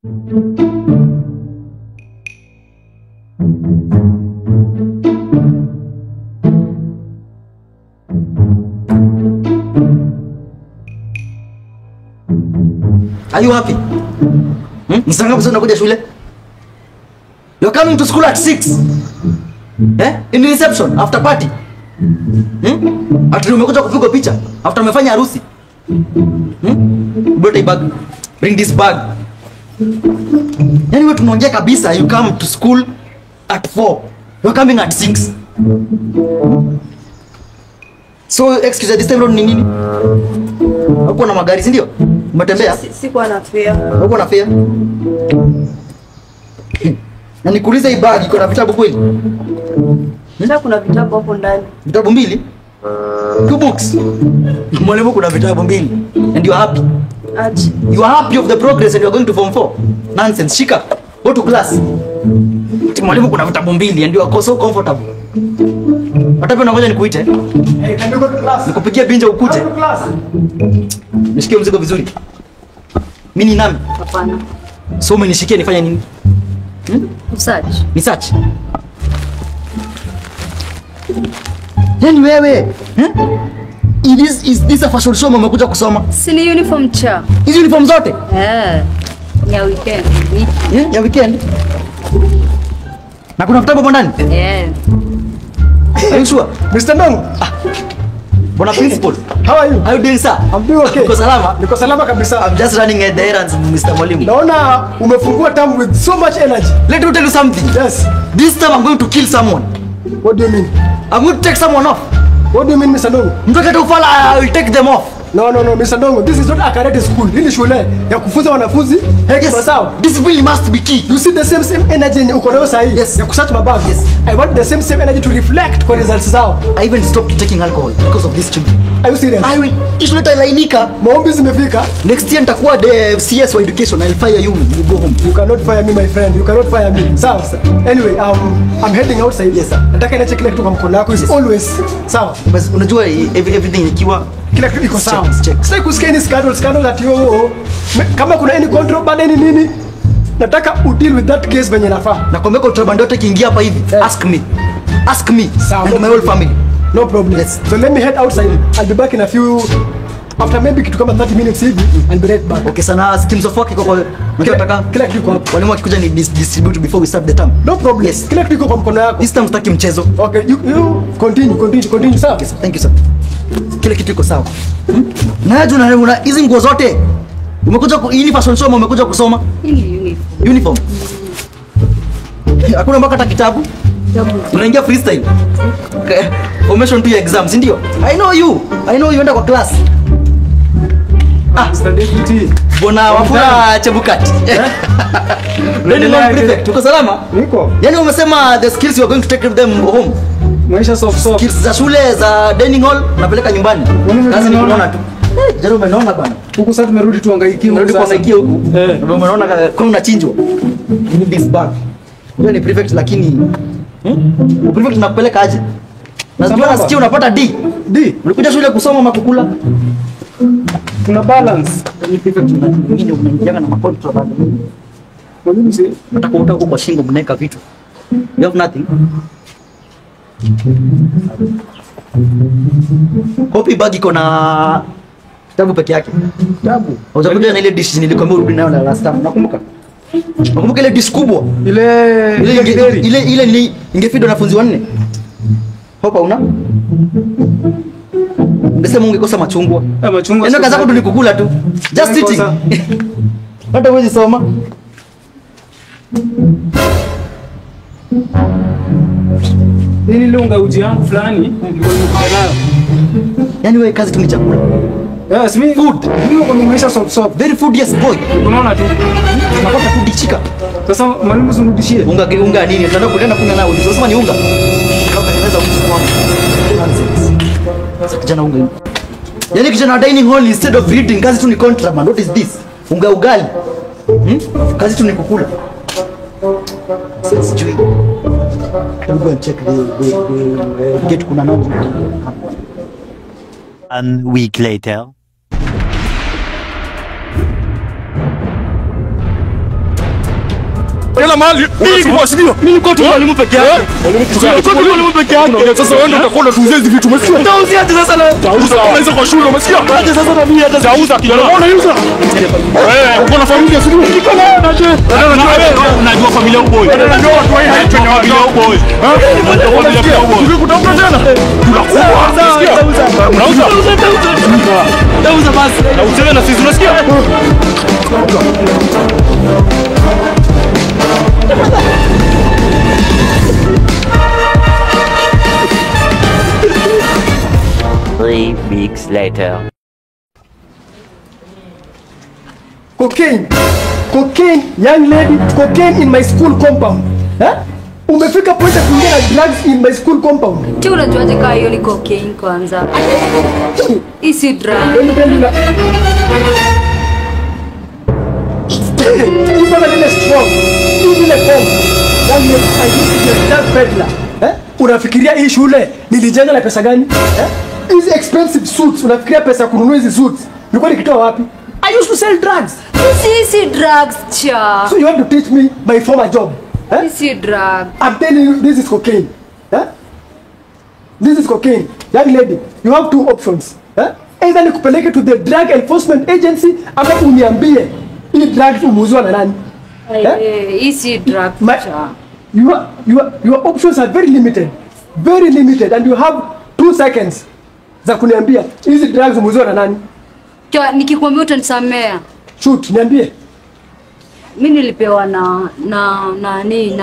Are you happy? Msanga sana kuja shule? You're coming to school at 6. In reception after party. After umekuja kupiga picha, after umefanya harusi. Bring bag. Bring this bag. Yani wewe tunaongea kabisa, you come to school at 4. You're coming at 6. So excuse this time ni nini? Hapo na magari, si ndio? Umetembea? Sikuwa na fare. Uko na fare? Na nikuuliza hii bag iko na vitabu kweli? Sasa kuna vitabu hapo ndani. Vitabu 2? 2 books. Mwalimu kuna vitabu 2. And you are happy? Aje. You are happy of the progress and you are going to form 4? Nonsense. Shika. Go to class. Mwalimu kuna vitabu 2 and you are so comfortable. Hata pia ngoja nikuite. Hey, can you go to class? Nikupigie binja ukuje. Go to class. Nishikie mzigo vizuri. Mimi ni nani? Hapana. So umenishikia nifanye nini? Research. Research. Yani wewe, is this a fashion show umekuja kusoma? Si ni uniform cha. Hizi uniform zote? Ya weekend. Ya weekend. Na kuna vitabu hapo ndani? Are you sure? Mr. Ndongo. Bona principal. How are you? How you doing, sir? I'm doing okay. Uko salama? Niko salama kabisa. I'm just running the errands, Mr. Mwalimu. Naona umefungua term with so much energy. Let me tell you something. Yes. This time I'm going to kill someone. What do you mean? I'm going to take someone off. What do you mean, Mr. Ndongo? Mtoke tu fala, I will take them off. No, Mr. Ndongo. This is not a karate school. Hii ni shule ya kufunza wanafunzi hekima sawa. Discipline must be key. You see the same energy yenye uko nayo sahi. Yes. Ya kusearch mabag. Yes. I want the same energy to reflect kwa results zao. I even stopped taking alcohol because of these children. Are you serious? I will. Ishu leta ilainika. Maombi zimefika. Next year nitakuwa the CS wa education. I'll fire you. You go home. You cannot fire me, my friend. You cannot fire me. Sawa, sir. Anyway, I'm heading outside. Yes, sir. Nataka niache kila kitu kwa mkono wako. Is always sawa. Bas unajua everything ikiwa Kila kitu iko sawa. Check. Sasa kusikia any scandal that yo kama kuna any contraband any nini. Nataka deal with that case venye nafaa. na kwambia contraband yote kiingia hapa hivi. Ask me. Ask me. Sawa. And my whole family. No problem. Yes. So let me head outside. I'll be back in a few after maybe kitu kama 30 minutes hivi. I'll be right back. Okay sana, schemes of work iko kwa nataka Kila kitu iko hapo. walimu wakikuja ni distribute before we start the term. No problem. Yes. Kila kitu iko kwa mkono wako. This time tutaki mchezo. Okay, you continue sawa. Okay, sir. Thank you sir. Kila kitu iko sawa. Na una hizi nguo zote. Umekuja hii fashion show umekuja kusoma? Hii Uniform. Hakuna mpaka hata kitabu. Unaingia freestyle. Okay. Formation to your exams, ndio? I know you enda kwa class. Mr. Deputy. Bona Wafula Chebukati. Ndio prefect. Uko salama? Niko. Yaani umesema the skills you are going to take them home. Maisha soft. Skills za shule za dining hall napeleka nyumbani. Kazi ni kuona tu. Jana umeona bana. Huku sasa tumerudi tuangaikie Unarudi kuangaikia huku. Ndio umeona kama unachinjwa. Ni this bag. Wewe ni prefect lakini prefect tunakupeleka aje? Najua nasikia unapata D. Ulikuja shule kusoma makukula. Tuna balance. Ni prefect mwingine unaingia na makontra bado. Mwalimu si Nataka huko kwa shingo mneka vitu. You have nothing. Copy bag iko na kitabu peke yake. kitabu. Haujakuja na ile dish nilikwambia urudi nayo la last time. Nakumbuka? Nakumbuka ile dish kubwa. Ile ni ingefeed wanafunzi 4. Hopa una? Ungesema ungekosa machungwa. Machungwa. Ndio kaza yako tulikukula tu. Just eating. Hata wewe soma. Nini lunga uji yangu fulani nilikuwa nimekuja nayo. Yaani wewe kazi tu ni chakula. Yes, me food. Mimi kwa nimesha soft. Very food yes boy. Unaona tu. Unapata food chika. Sasa mwalimu zunudishie. Unga nini? Unataka kuenda kunywa nao. Unasema ni unga. Kama inaweza kuchukua. Nonsense. Sasa kijana unga. Yaani kijana wa dining hall instead of reading kazi tu ni contraband. What is this? Unga ugali. Kazi tu ni kukula. Sasa sijui. Can go and check the gate kuna nao. 1 week later. Kila mahali. Mimi kwa sio. Mimi niko tu mwalimu peke yake. Mwalimu peke yake. Sasa wewe ndio utakwenda tuuze hizi vitu umesikia? Tauzi hata sasa na. Tauza unaweza kwa shule umesikia? Hata sasa na mimi hata Tauza kijana. Unauza? Uko na familia sio? Niko na naje. Unajua familia yako boy. Unajua watu wa hii kwenye familia yako boy. Unajua familia yako boy. Tukikutafuta tena. Tunakuwa. Unauza? Tauza basi. Na uchele na sisi unasikia? Three weeks later. Cocaine, young lady, cocaine in my school compound. Umefika point ya kuingia na drugs in my school compound. Tu unajuaje kama hiyo ni cocaine kwanza? Hii si drug. Let me tell you that. Hii bana ile strong. Hii ile bomb. Young lady, I used to be a drug peddler. Unafikiria hii shule nilijenga na pesa gani? Hizi expensive suits, unafikiria pesa kununua hizi suits nilikuwa nikitoa wapi? I used to sell drugs. Si drugs cha. So you want to teach me my former job? Si drug. I'm telling you, this is cocaine. This is cocaine. Young lady, you have two options. Either nikupeleke to the drug enforcement agency ama uniambie hii drugs umuuziwa na nani? Hii si drug cha. Your options are very limited and you have 2 seconds za kuniambia hizi drugs umuuziwa na nani? Kwa nikikwambia utanisamea. Shoot, niambie. Mimi nilipewa na nani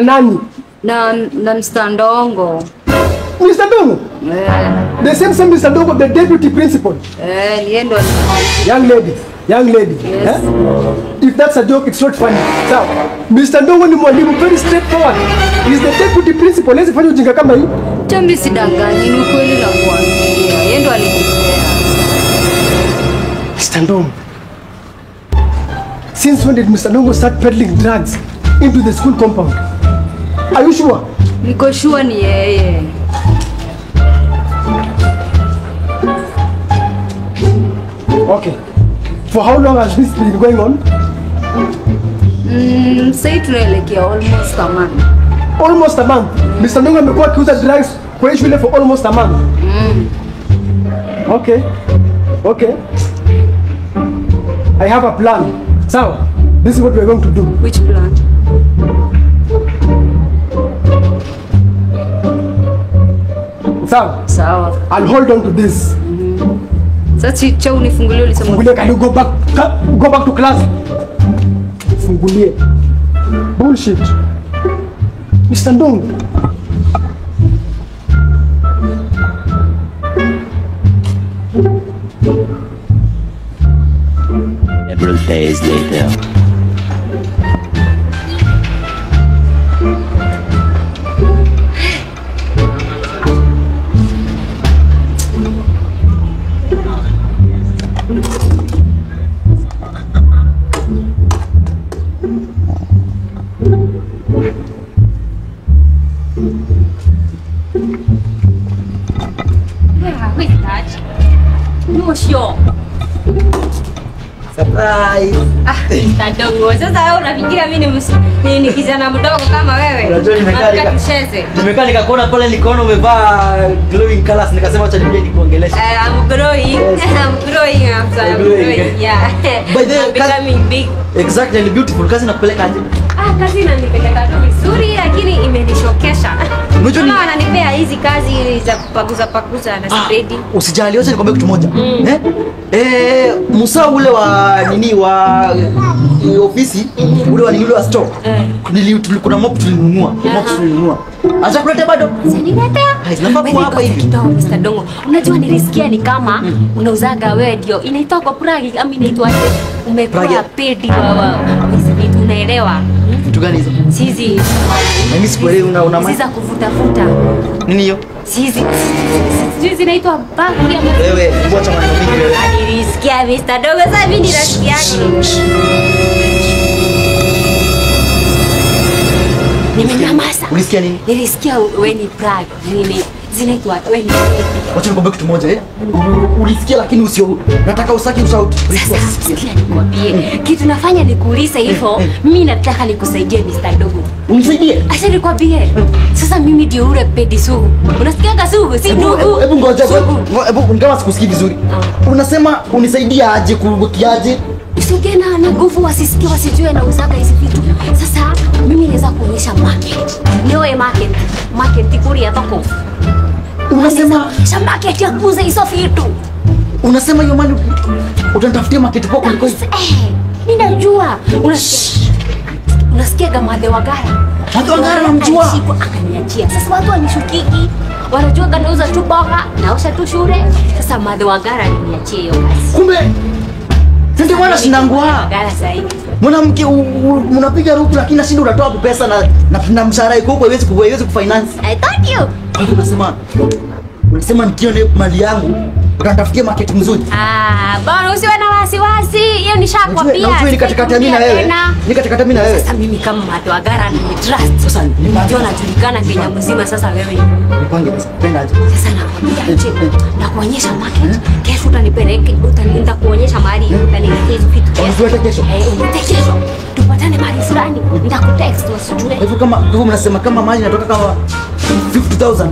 nani? Na Mr. Ndongo. Mr. Ndongo? The same Mr. Ndongo, the deputy principal. Yeye ndo. Young lady. Yes. If that's a joke, it's not funny. So, Mr. Ndongo ni mwalimu, very straightforward. He's the deputy principal. Lezi fanya ujinga kama hii. Mimi sidanganyi, ni ukweli na kuambia. Yeye ndo alinipea. Mr. Ndongo. Since when did Mr. Ndongo start peddling drugs into the school compound? Are you sure? Niko sure ni yeye. Okay. For how long has this been going on? Sasa tunaelekea almost a month. Almost a month. Mr. Ndongo amekuwa akiuza drugs kwa hii shule for almost a month. Okay. I have a plan. So, this is what we're going to do. Which plan? Sawa. I'll hold on to this. Sasa cha unifungulie ulisema. Fungulie, can you go back to class? Fungulie. Bullshit. Mr. Ndongo. Several days later. Wait, Dad. No sure. Surprise. Ndongo, sasa wewe unafikiria mimi ni kijana mdogo kama wewe? Unajua Nataka tucheze. Nimekaa nikakuona pale nikaona umevaa glowing colors nikasema acha nije nikuongeleshe. I'm growing. Yeah. By the way, I'm becoming big. Exactly, and beautiful. Kazi nakupeleka aje? Kazi inanipeleka tu vizuri lakini imenishokesha. Unajua ni- Kama wananipea hizi kazi za kupaguza na spreadi. Usijali, wacha nikwambie kitu moja. Musa ule wa nini wa ofisi ule wa nini ule wa store. Kuna mop tulinunua. Acha kuleta bado. Siniletea. Zinafaa kuwa hapa hivi. Kidogo Mr. Ndongo. Unajua nilisikia ni kama unauzaga radio. Inaitwa kwa Pragi ama inaitwa umekuwa pedi wa vitu unaelewa? Vitu gani hizo? Sizi. Mimi sikuelewi una Sizi za kuvuta. nini hiyo? Sizi zinaitwa bagi ama Wewe, acha maneno mingi wewe. nilisikia Mr. Ndongo sasa mimi nilisikia. Nimenyamaza. Ulisikia nini? Nilisikia wewe ni Pragi. Nini? Zinaitwa wewe. Wacha nikwambie kitu moja ulisikia lakini usio nataka usaki ushout. Sikia nikwambie. Kitu nafanya nikuulize hivyo, mimi nataka nikusaidie Mr. Dogo. Unisaidie? Acha nikwambie. Sasa mimi ndio ule pedi sugu. Unasikia sugu, si ndugu. Hebu ngoja. Hebu kama sikusikii vizuri. Unasema unisaidia aje kurukiaje? Usiongee na nguvu wasisikie wasijue na usaka hizi vitu. Sasa mimi naweza kuonyesha market. Nioe market. Market kuri ya toko. Unasema market ya kuuza hizo vitu. Unasema hiyo mali utanitafutia market poko kuliko hivi? Mimi najua. Unasikia kama Madhe Wagara? Madhe Wagara namjua. Akaniachia. Sasa watu wanishukiki. Wanajua kanauza tu boga, naosha tu shule. Sasa Madhe Wagara aliniachia hiyo kazi. Kumbe ndio maana sinangua. Wagara zaidi. Mwanamke unapiga ruku lakini nashinda unatoa pesa na mshahara iko huko haiwezi kufinance. I told you. Unasema nikione mali yangu utanitafutia market mzuri. Bwana usiwe na wasiwasi. Hiyo nishakwambia. Unajua ni katikati mimi na wewe. Ni katikati mimi na wewe. Sasa mimi kama Madhe Wagara ni trust. Sasa ndio najulikana Kenya mzima sasa wewe. Nipange pesa. Penda aje. Sasa nakwambia na kuonyesha market. Kesho utanipeleke, utaenda kuonyesha mahali utaniletea hizo vitu. Unatueta kesho. Kesho. Tupatane mahali fulani. Nitakutext usijue. Hivyo kama mnasema kama mali inatoka kama 50,000.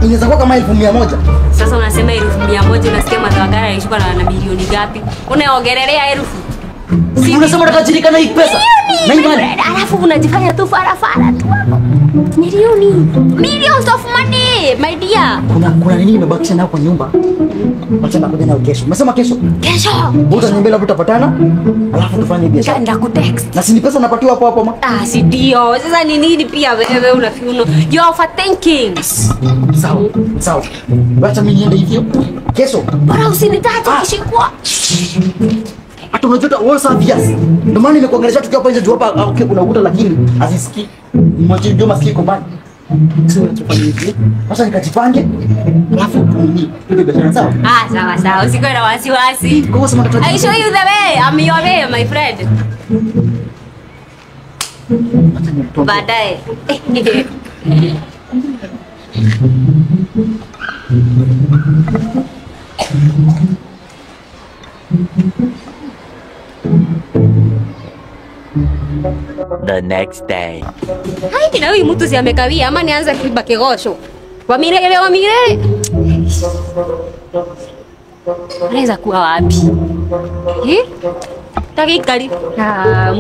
Inaweza kuwa kama 1,100. Sasa unasema 1,100 unasikia Madhe Wagara alishuka na milioni ngapi? Unaongelelea 1,000. Unasema unatajirika na hii pesa. Na hii mali. Alafu unajifanya tu farafara tu hapo. Milioni. Millions of money, my dear. Kuna nini imebakisha nao kwa nyumba? Wacha nakuja nao kesho. Umesema kesho? Kesho. Utaniambia labda tutapatana. Alafu tufanye biashara. Nenda kutext. Na si ni pesa napatiwa hapo hapo ma? Si ndio. Sasa ni nini pia wewe unafiuno? You are overthinking. Sawa. Wacha mimi niende hivyo. Kesho. Bora usinitaje kishikwa. Hata unajua wewe sasa viasi. Ndio maana nimekuangalia tukiwa hapa nje juu hapa okay kuna ukuta lakini hazisikii. Mmoja ndio masikii kwa mbali. Sio tufanye hivi. Sasa nikajipange. Alafu ndio biashara sawa. Sawa. Usikuwe na wasiwasi. Kwa sababu I show you the way. I'm your way, my friend. Baadaye. The next day. Hai, na huyu mtu si amekawia ama nianze kuiba kigosho. Wa milele. Anaweza kuwa wapi? Takikali.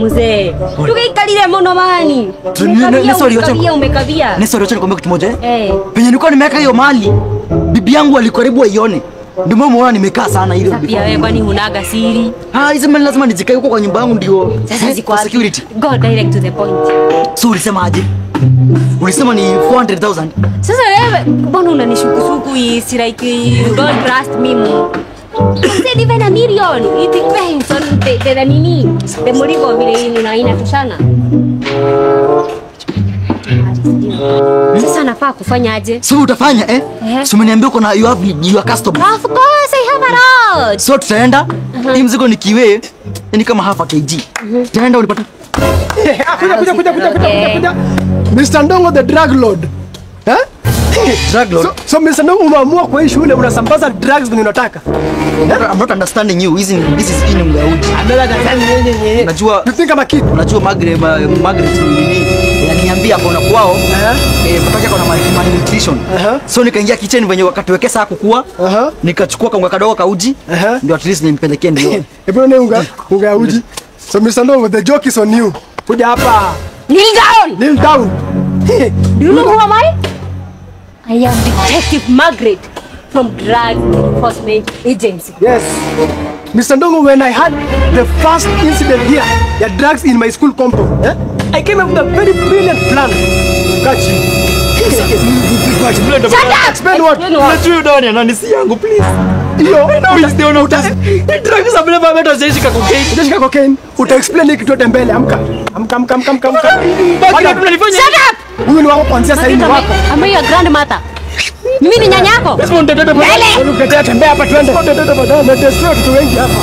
Mzee. Tukikalile mono mani. Umekavia. Nesori acha nikwambie kitu moja Penye nilikuwa nimeweka hiyo mali, bibi yangu alikaribu aione. Ndio maana unaona nimekaa sana ile bibi. Pia wewe kwani hunaga siri? Hizo mali lazima nizikae huko kwa nyumba yangu ndio. Sasa ziko security. Go direct to the point. So ulisema aje? Ulisema ni 400,000. Sasa wewe mbona unanishukusuku hii si like you don't trust me more. Said even a million. It depends on the nini. The murigo vile inatoshana. Sasa nafaa kufanya aje? So utafanya So umeniambia uko na your customer. Of course I have a lot. So tutaenda. Hii mzigo ni kiwe ni kama half a kg. Tutaenda ulipata. Kuja. Mr. Ndongo the drug lord. Drug lord. So Mr. Ndongo umeamua kwa hii shule unasambaza drugs venye unataka. I'm not understanding you. This is in Mgaudi. Najua you think kama kitu. Unajua Margaret nini? Yaniambia kuna kwao mpaka kuna malnutrition. So nikaingia kitchen venye wakati wekesa kukua. Nikachukua kaunga kadogo kauji. Ndio at least nimpelekee ndio. Hebu ne unga uji. So Mr. Ndongo the joke is on you. Kuja hapa. Kneel down. Do you know who am I? I am Detective Margaret from Drug Enforcement Agency. Yes. Mr. Ndongo, when I had the first incident here, the drugs in my school compound, I came up with a very brilliant plan to catch you. Shut up! Explain what? Let you down ya nani si yangu please. Please ndio na utasi. Drugs za beba beta zishika cocaine. Utashika cocaine. Uta explain hiki yote mbele. Amka. Shut up! Huyu ni wako kuanzia sasa hivi wako. Am I your grandmother? Mimi ni nyanya yako. Unataka tembea hapa twende. Na destroy watu wengi hapa.